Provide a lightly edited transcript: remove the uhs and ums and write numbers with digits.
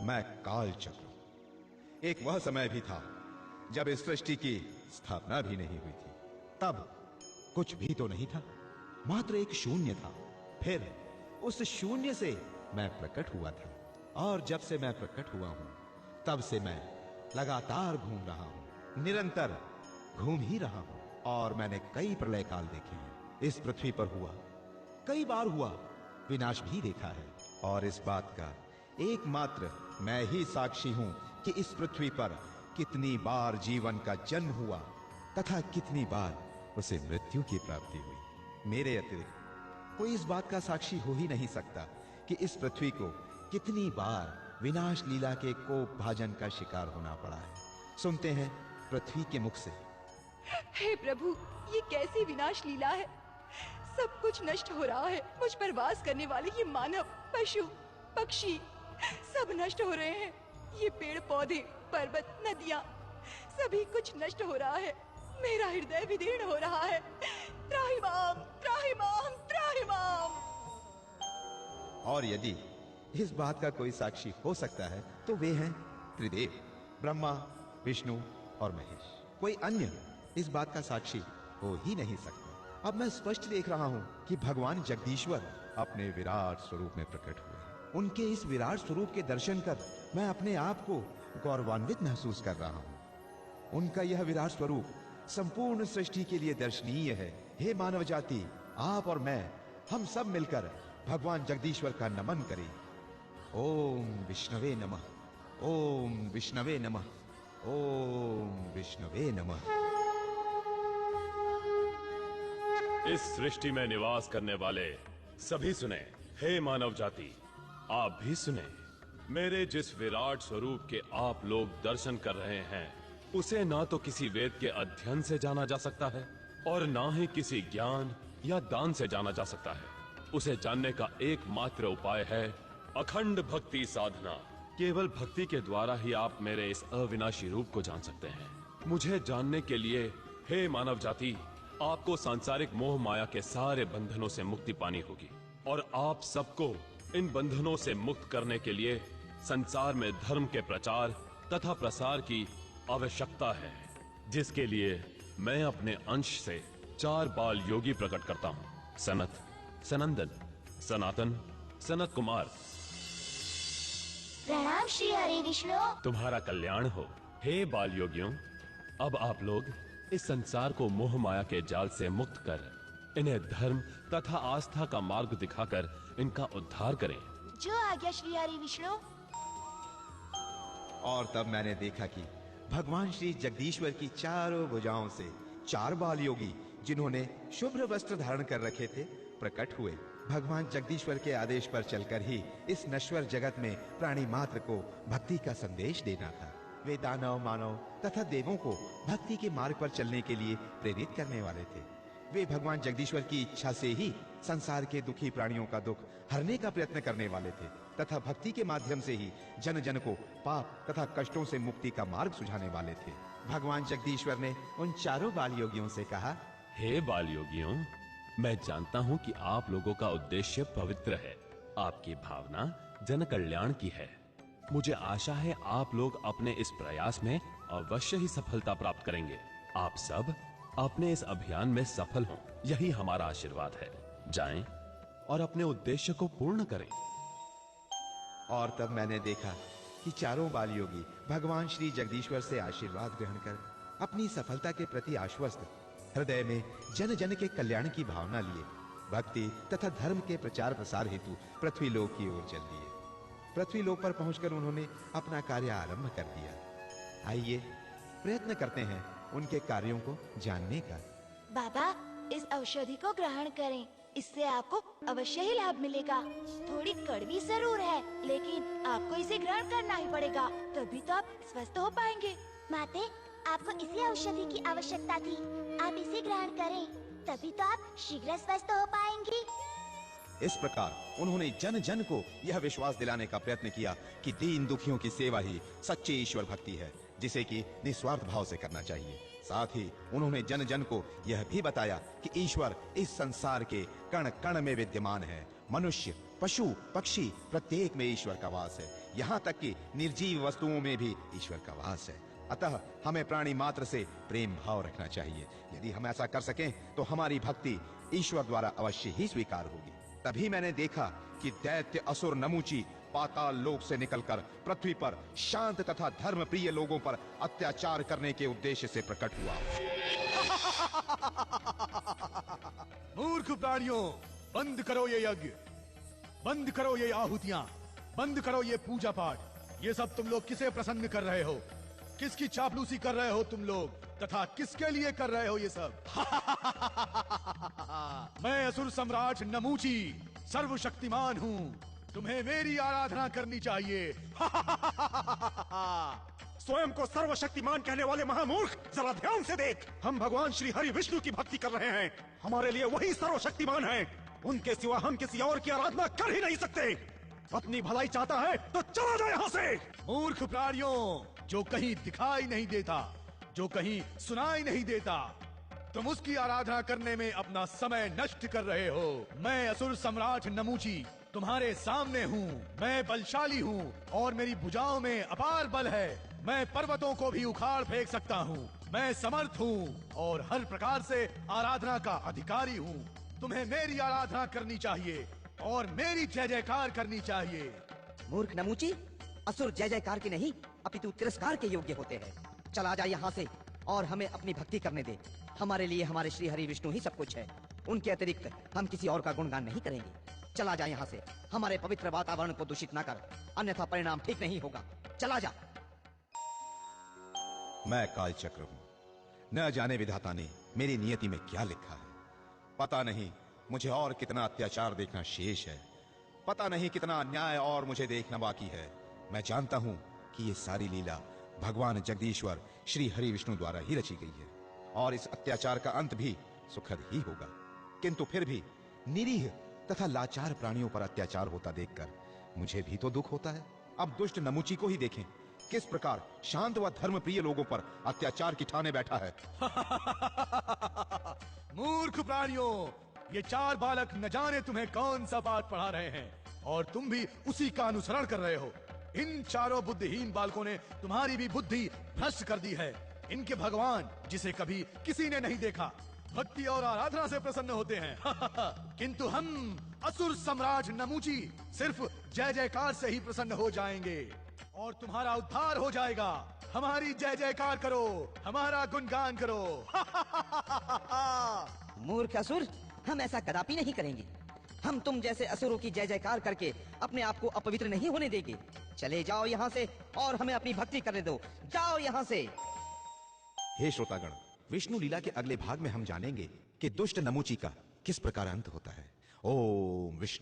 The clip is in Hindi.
मैं काल चक्र हूं। एक वह समय भी था जब इस सृष्टि की स्थापना भी नहीं हुई थी। तब कुछ भी तो नहीं था, मात्र एक शून्य था। फिर उस शून्य से मैं प्रकट हुआ था, और जब से मैं प्रकट हुआ हूं तब से मैं लगातार घूम रहा हूं, निरंतर घूम ही रहा हूं। और मैंने कई प्रलय काल देखे हैं। इस पृथ्वी पर हुआ, कई बार हुआ, विनाश भी देखा है। और इस बात का एकमात्र मैं ही साक्षी हूं कि इस पृथ्वी पर कितनी बार जीवन का जन्म हुआ तथा कितनी बार उसे मृत्यु की प्राप्ति हुई। मेरे अतिरिक्त कोई इस बात का साक्षी हो ही नहीं सकता कि इस पृथ्वी को कितनी बार विनाश लीला के कोप भाजन का शिकार होना पड़ा है। सुनते हैं पृथ्वी के मुख से, हे प्रभु, ये कैसी विनाश लीला है। सब कुछ नष्ट हो रहा है। मुझ पर वास करने वाले ये मानव, पशु, पक्षी सब नष्ट हो रहे हैं। ये पेड़ पौधे, पर्वत, नदियां, सभी कुछ नष्ट हो रहा है। मेरा हृदय विदीर्ण हो रहा है। त्राहिमाम, त्राहिमाम, त्राहिमाम। और यदि इस बात का कोई साक्षी हो सकता है तो वे हैं त्रिदेव, ब्रह्मा, विष्णु और महेश। कोई अन्य इस बात का साक्षी हो ही नहीं सकता। अब मैं स्पष्ट देख रहा हूं कि भगवान जगदीश्वर अपने विराट स्वरूप में प्रकट हुए। उनके इस विराट स्वरूप के दर्शन कर मैं अपने आप को गौरवान्वित महसूस कर रहा हूं। उनका यह विराट स्वरूप संपूर्ण सृष्टि के लिए दर्शनीय है। हे मानव जाति, आप और मैं, हम सब मिलकर भगवान जगदीश्वर का नमन करें। ओम विष्णवे नमः, ओम विष्णवे नमः, ओम विष्णवे नमः। इस सृष्टि में निवास करने वाले सभी सुने। हे मानव जाति, आप भी सुने। मेरे जिस विराट स्वरूप के आप लोग दर्शन कर रहे हैं, उसे ना तो किसी वेद के अध्ययन से जाना जा सकता है और ना ही किसी ज्ञान या दान से जाना जा सकता है। उसे जानने का एकमात्र उपाय है अखंड भक्ति साधना। केवल भक्ति के द्वारा ही आप मेरे इस अविनाशी रूप को जान सकते हैं। मुझे जानने के लिए, हे मानव जाति, आपको सांसारिक मोह माया के सारे बंधनों से मुक्ति पानी होगी। और आप सबको इन बंधनों से मुक्त करने के लिए संसार में धर्म के प्रचार तथा प्रसार की आवश्यकता है, जिसके लिए मैं अपने अंश से 4 बाल योगी प्रकट करता हूं। सनत, सनंदन, सनातन, सनत कुमार। प्रणाम श्री हरि विष्णु। तुम्हारा कल्याण हो। हे बाल योगियों, अब आप लोग इस संसार को मोह माया के जाल से मुक्त कर इन्हें धर्म तथा आस्था का मार्ग दिखाकर इनका उद्धार करें। जो आज्ञा श्री हरि विष्णु। और तब मैंने देखा कि भगवान श्री जगदीश्वर की चारों भुजाओं से 4 बाल योगी, जिन्होंने शुभ्र वस्त्र धारण कर रखे थे, प्रकट हुए। भगवान जगदीश्वर के आदेश पर चलकर ही इस नश्वर जगत में प्राणी मात्र को भक्ति का संदेश देना था। वे दानव, मानव तथा देवों को भक्ति के मार्ग पर चलने के लिए प्रेरित करने वाले थे। वे भगवान जगदीश्वर की इच्छा से ही संसार के दुखी प्राणियों का दुख हरने का प्रयत्न करने वाले थे तथा भक्ति के माध्यम से ही जन जन को पाप तथा कष्टों से मुक्ति का मार्ग सुझाने वाले थे। भगवान जगदीश्वर ने उन चारों बाल योगियों से कहा, हे बाल योगियों, मैं जानता हूं कि आप लोगों का उद्देश्य पवित्र है। आपकी भावना जन कल्याण की है। मुझे आशा है आप लोग अपने इस प्रयास में अवश्य ही सफलता प्राप्त करेंगे। आप सब अपने इस अभियान में सफल हों, यही हमारा आशीर्वाद है। जाएं और अपने उद्देश्य को पूर्ण करें। और तब मैंने देखा कि चारों बाल योगी भगवान श्री जगदीश्वर से आशीर्वाद ग्रहण कर अपनी सफलता के प्रति आश्वस्त, हृदय में जन जन के कल्याण की भावना लिए भक्ति तथा धर्म के प्रचार प्रसार हेतु पृथ्वी लोक की ओर चल दिए। पृथ्वी लोक पर पहुंचकर उन्होंने अपना कार्य आरंभ कर दिया। आइए प्रयत्न करते हैं उनके कार्यों को जानने का। बाबा, इस औषधि को ग्रहण करें, इससे आपको अवश्य ही लाभ मिलेगा। थोड़ी कड़वी जरूर है, लेकिन आपको इसे ग्रहण करना ही पड़ेगा, तभी तो आप स्वस्थ हो पाएंगे। माते, आपको इसी औषधि की आवश्यकता थी। आप इसे ग्रहण करें, तभी तो आप शीघ्र स्वस्थ हो पाएंगी। इस प्रकार उन्होंने जन जन को यह विश्वास दिलाने का प्रयत्न किया कि दीन दुखियों की सेवा ही सच्ची ईश्वर भक्ति है, जिसे कि निस्वार्थ भाव से करना चाहिए। साथ ही उन्होंने जन जन को यह भी बताया कि ईश्वर इस संसार के कण कण में विद्यमान है। मनुष्य पशु पक्षी प्रत्येक में ईश्वर का वास है। यहाँ तक कि निर्जीव वस्तुओं में भी ईश्वर का वास है। अतः हमें प्राणी मात्र से प्रेम भाव रखना चाहिए। यदि हम ऐसा कर सकें तो हमारी भक्ति ईश्वर द्वारा अवश्य ही स्वीकार होगी। तभी मैंने देखा कि दैत्य असुर नमूची पाताल लोक से निकलकर पृथ्वी पर शांत तथा धर्म प्रिय लोगों पर अत्याचार करने के उद्देश्य से प्रकट हुआ। मूर्ख प्राणियों, बंद करो ये यज्ञ, बंद करो ये आहुतियां, बंद करो ये पूजा पाठ। ये सब तुम लोग किसे प्रसन्न कर रहे हो? किसकी चापलूसी कर रहे हो तुम लोग, तथा किसके लिए कर रहे हो ये सब? मैं असुर सम्राट नमूची सर्वशक्तिमान हूँ। तुम्हें मेरी आराधना करनी चाहिए। स्वयं को सर्वशक्तिमान कहने वाले महामूर्ख, जरा ध्यान से देख। हम भगवान श्री हरि विष्णु की भक्ति कर रहे हैं। हमारे लिए वही सर्वशक्तिमान हैं। उनके सिवा हम किसी और की आराधना कर ही नहीं सकते। अपनी भलाई चाहता है तो चला जाए यहाँ से। मूर्ख प्राणियों, जो कहीं दिखाई नहीं देता, जो कहीं सुनाई नहीं देता, तुम उसकी आराधना करने में अपना समय नष्ट कर रहे हो। मैं असुर सम्राट नमूची तुम्हारे सामने हूँ। मैं बलशाली हूँ और मेरी भुजाओं में अपार बल है। मैं पर्वतों को भी उखाड़ फेंक सकता हूँ। मैं समर्थ हूँ और हर प्रकार से आराधना का अधिकारी हूँ। तुम्हें मेरी आराधना करनी चाहिए और मेरी जय जयकार करनी चाहिए। मूर्ख नमूची, असुर जय जयकार के नहीं अपितु तिरस्कार के योग्य होते हैं। चला जा यहाँ से और हमें अपनी भक्ति करने दे। हमारे लिए हमारे श्री हरि विष्णु ही सब कुछ है। उनके अतिरिक्त हम किसी और का गुणगान नहीं करेंगे। चला जा यहाँ से। हमारे पवित्र वातावरण को दूषित न कर, अन्यथा परिणाम ठीक नहीं होगा। चला जा। मैं काल चक्र हूँ। न जाने विधाता ने मेरी नियति में क्या लिखा है। पता नहीं मुझे और कितना अत्याचार देखना शेष है। पता नहीं कितना अन्याय और मुझे देखना बाकी है। मैं जानता हूँ कि ये सारी लीला भगवान जगदीश्वर श्री हरि विष्णु द्वारा ही रची गई है और इस अत्याचार का अंत भी सुखद ही होगा। किंतु फिर भी निरीह तथा लाचार प्राणियों पर अत्याचार होता देखकर मुझे भी तो दुख होता है। अब दुष्ट नमूची को ही देखें, किस प्रकार शांत व धर्म प्रिय लोगों पर अत्याचार की ठाने बैठा है। मूर्ख प्राणियों, ये चार बालक न जाने तुम्हें कौन सा पाठ पढ़ा रहे हैं और तुम भी उसी का अनुसरण कर रहे हो। इन चारों बुद्धिहीन बालकों ने तुम्हारी भी बुद्धि भ्रष्ट कर दी है। इनके भगवान, जिसे कभी किसी ने नहीं देखा, भक्ति और आराधना से प्रसन्न होते हैं। किंतु हम असुर सम्राट नमूची सिर्फ जय जयकार से ही प्रसन्न हो जाएंगे और तुम्हारा उद्धार हो जाएगा। हमारी जय जयकार करो, हमारा गुणगान करो। मूर्ख असुर, हम ऐसा कदापि नहीं करेंगे। हम तुम जैसे असुरों की जय जयकार करके अपने आप को अपवित्र नहीं होने देंगे। चले जाओ यहाँ से और हमें अपनी भक्ति करने दो। जाओ यहाँ से। हे श्रोतागण, विष्णु लीला के अगले भाग में हम जानेंगे कि दुष्ट नमूची का किस प्रकार अंत होता है। ओम विष्णु।